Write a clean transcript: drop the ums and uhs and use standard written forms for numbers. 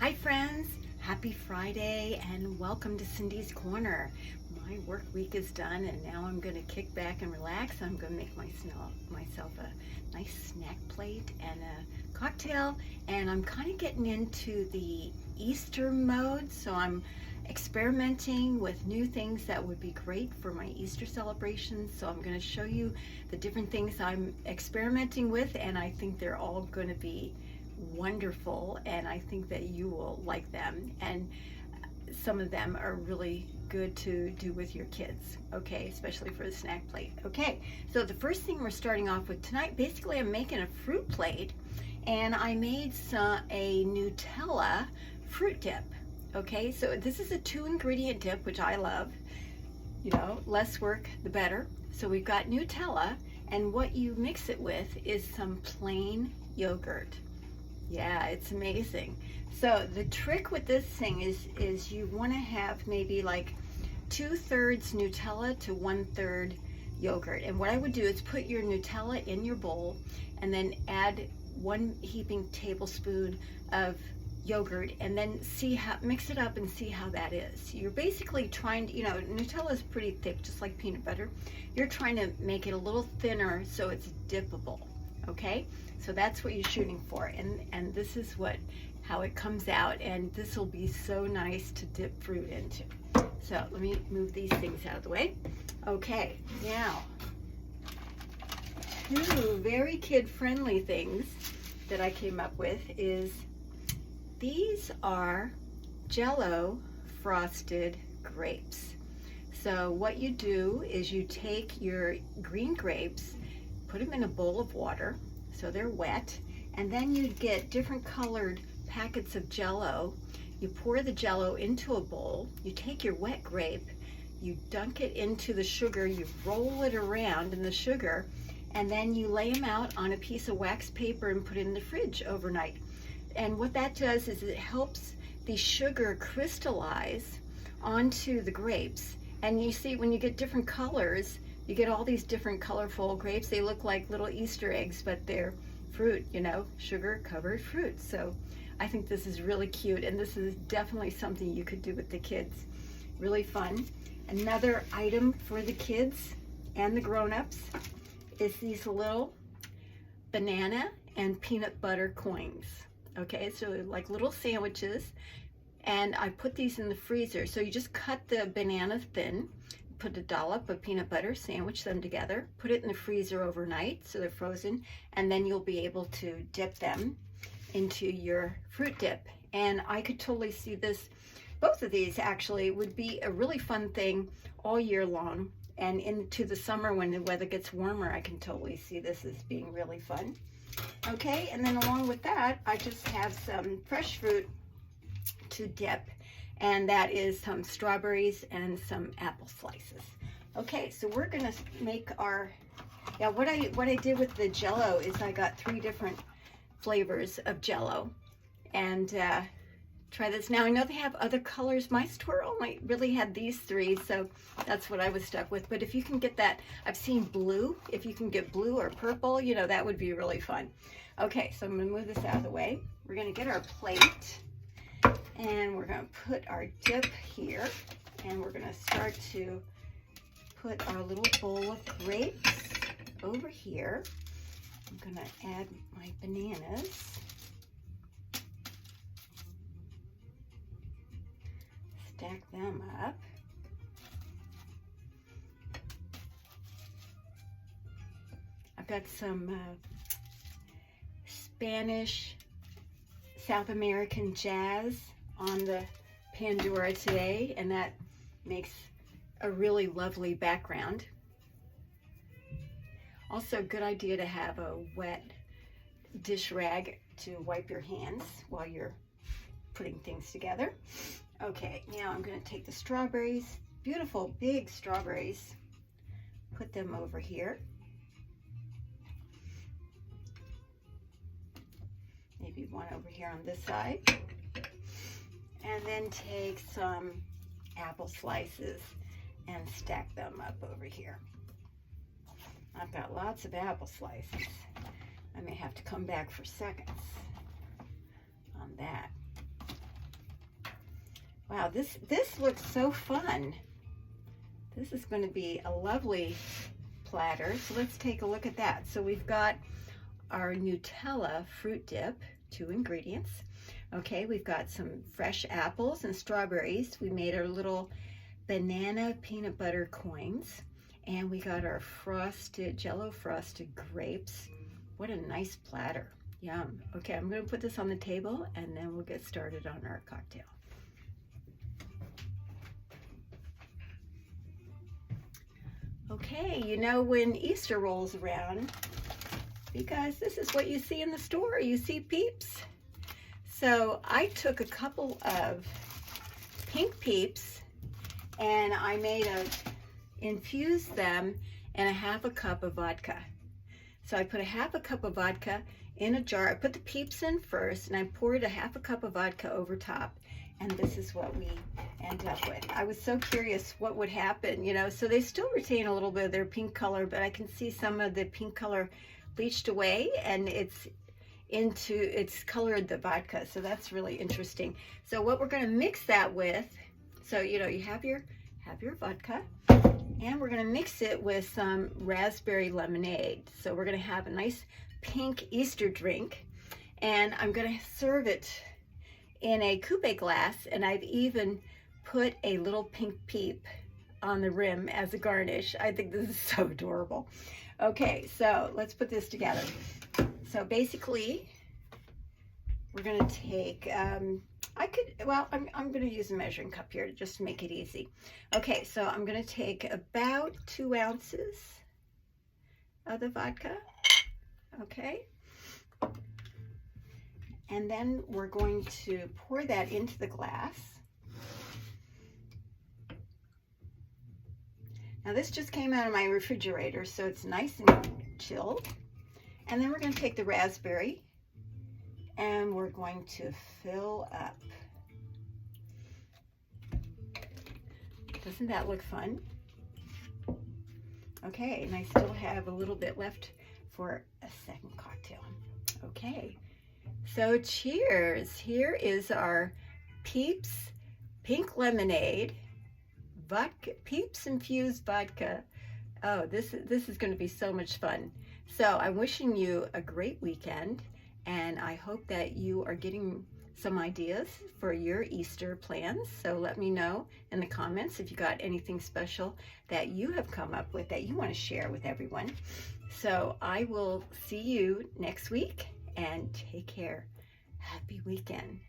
Hi friends, happy Friday and welcome to Cindy's Corner. My work week is done and now I'm going to kick back and relax. I'm going to make myself a nice snack plate and a cocktail, and I'm kind of getting into the Easter mode, so I'm experimenting with new things that would be great for my Easter celebrations. So I'm going to show you the different things I'm experimenting with, and I think they're all going to be wonderful, and I think that you will like them, and some of them are really good to do with your kids, okay, especially for the snack plate. Okay, so the first thing we're starting off with tonight, basically I'm making a fruit plate, and I made a Nutella fruit dip. Okay, so this is a 2-ingredient dip, which I love. You know, less work the better. So we've got Nutella, and what you mix it with is some plain yogurt. Yeah, it's amazing. So the trick with this thing is you want to have maybe like 2/3 Nutella to 1/3 yogurt. And what I would do is put your Nutella in your bowl and then add 1 heaping tablespoon of yogurt, and then mix it up and see how that is. You're basically trying to, you know, Nutella is pretty thick, just like peanut butter. You're trying to make it a little thinner so it's dippable. Okay, so that's what you're shooting for, and this is how it comes out, and this will be so nice to dip fruit into. So let me move these things out of the way. Okay, now 2 very kid-friendly things that I came up with is these are Jello frosted grapes. So what you do is you take your green grapes, put them in a bowl of water so they're wet, and then you get different colored packets of Jello. You pour the Jello into a bowl, you take your wet grape, you dunk it into the sugar, you roll it around in the sugar, and then you lay them out on a piece of wax paper and put it in the fridge overnight. And what that does is it helps the sugar crystallize onto the grapes. And you see, when you get different colors, you get all these different colorful grapes. They look like little Easter eggs, but they're fruit, you know, sugar covered fruit. So I think this is really cute, and this is definitely something you could do with the kids. Really fun. Another item for the kids and the grown-ups is these little banana and peanut butter coins. Okay, so like little sandwiches, and I put these in the freezer. So you just cut the banana thin, put a dollop of peanut butter, sandwich them together, put it in the freezer overnight so they're frozen, and then you'll be able to dip them into your fruit dip. And I could totally see this, both of these actually would be a really fun thing all year long, and into the summer when the weather gets warmer, I can totally see this as being really fun. Okay, and then along with that, I just have some fresh fruit to dip, and that is some strawberries and some apple slices. Okay, so we're gonna make our, what I did with the Jello is I got 3 different flavors of Jello, and try this. Now I know they have other colors. My store only really had these 3, so that's what I was stuck with. But if you can get that, I've seen blue. If you can get blue or purple, you know, that would be really fun. Okay, so I'm gonna move this out of the way. We're gonna get our plate, and we're gonna put our dip here, and we're gonna start to put our little bowl of grapes over here. I'm gonna add my bananas. Stack them up. I've got some Spanish South American jazz on the Pandora today, and that makes a really lovely background. Also, good idea to have a wet dish rag to wipe your hands while you're putting things together. Okay, now I'm going to take the strawberries, beautiful big strawberries, put them over here. Maybe one over here on this side. And then take some apple slices and stack them up over here. I've got lots of apple slices. I may have to come back for seconds on that. Wow, this looks so fun. This is going to be a lovely platter. So let's take a look at that. So we've got our Nutella Fruit Dip, 2 ingredients. Okay, we've got some fresh apples and strawberries. We made our little banana peanut butter coins. And we got our Jello frosted grapes. What a nice platter. Yum. Okay, I'm going to put this on the table and then we'll get started on our cocktail. Okay, you know when Easter rolls around, because this is what you see in the store, you see Peeps. So I took a couple of pink Peeps and I infused them in a half a cup of vodka. So I put a half a cup of vodka in a jar. I put the Peeps in first and I poured a half a cup of vodka over top. And this is what we end up with. I was so curious what would happen, you know. So they still retain a little bit of their pink color, but I can see some of the pink color bleached away and it's colored the vodka. So that's really interesting. So what we're gonna mix that with, so you know, you have your vodka and we're gonna mix it with some raspberry lemonade. So we're gonna have a nice pink Easter drink and I'm gonna serve it in a coupe glass, and I've even put a little pink Peep on the rim as a garnish. I think this is so adorable. Okay, so let's put this together. So basically, we're gonna take, I'm gonna use a measuring cup here just to make it easy. Okay, so I'm gonna take about 2 ounces of the vodka, okay? And then we're going to pour that into the glass. Now this just came out of my refrigerator, so it's nice and chilled. And then we're going to take the raspberry and we're going to fill up. Doesn't that look fun? Okay, and I still have a little bit left for a second cocktail. Okay. So cheers. Here is our Peeps pink lemonade, vodka, Peeps infused vodka. Oh, this is going to be so much fun. So I'm wishing you a great weekend, and I hope that you are getting some ideas for your Easter plans. So let me know in the comments if you got anything special that you have come up with that you want to share with everyone. So I will see you next week. And take care. Happy weekend.